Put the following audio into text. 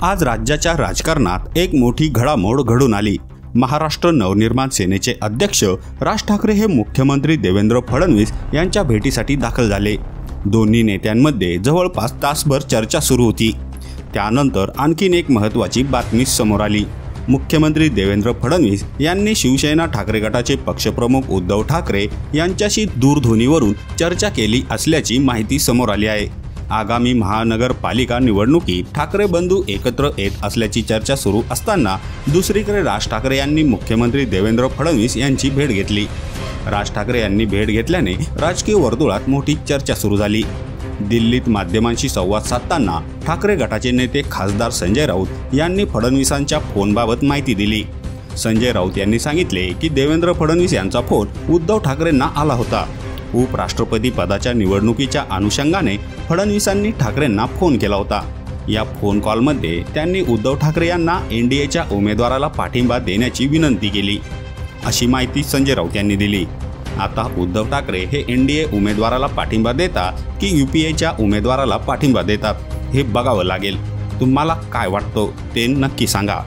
आज राज्याच्या राजकारणात एक मोठी घडामोड घडून आली। महाराष्ट्र नवनिर्माण सेनेचे अध्यक्ष राज ठाकरे हे मुख्यमंत्री देवेंद्र फडणवीस यांच्या भेटीसाठी दाखल झाले। दोन्ही नेत्यांमध्ये जवळपास तासभर चर्चा सुरू होती। त्यानंतर आणखीन एक महत्त्वाची बातमी समोर आली। मुख्यमंत्री देवेंद्र फडणवीस यांनी शिवसेना ठाकरे गटाचे पक्षप्रमुख उद्धव ठाकरे यांच्याशी दूरध्वनीवरून चर्चा केली असल्याची माहिती समोर आली आहे। आगामी महानगरपालिका निवडणुकीत ठाकरे बंधू एकत्र येत असल्याची चर्चा सुरू असताना दुसरीकडे राज ठाकरे यांनी मुख्यमंत्री देवेंद्र फडणवीस यांची भेट घेतली। राज ठाकरे यांनी भेट घेतल्याने राजकीय वर्तुळात मोठी चर्चा सुरू झाली। दिल्लीत माध्यमांशी संवाद साधताना ठाकरे गटाचे नेते खासदार संजय राऊत यांनी फडणवीसांच्या फोनबाबत माहिती दिली। संजय राऊत यांनी सांगितले की देवेंद्र फडणवीस यांचा फोन उद्धव ठाकरेंना आला होता। उपराष्ट्रपती पदाच्या निवडणुकीच्या अनुषंगाने फडणवीसांनी ठाकरेंना फोन केला होता। या फोन कॉलमध्ये त्यांनी उद्धव ठाकरे यांना एनडीएच्या उमेदवाराला पाठिंबा देण्याची विनंती केली, अशी माहिती संजय राऊत यांनी दिली। आता उद्धव ठाकरे हे एनडीए उमेदवाराला पाठिंबा देतात की यूपीएच्या उमेदवाराला पाठिंबा देतात हे बघावं लागेल। तुम्हाला काय वाटतं ते नक्की सांगा।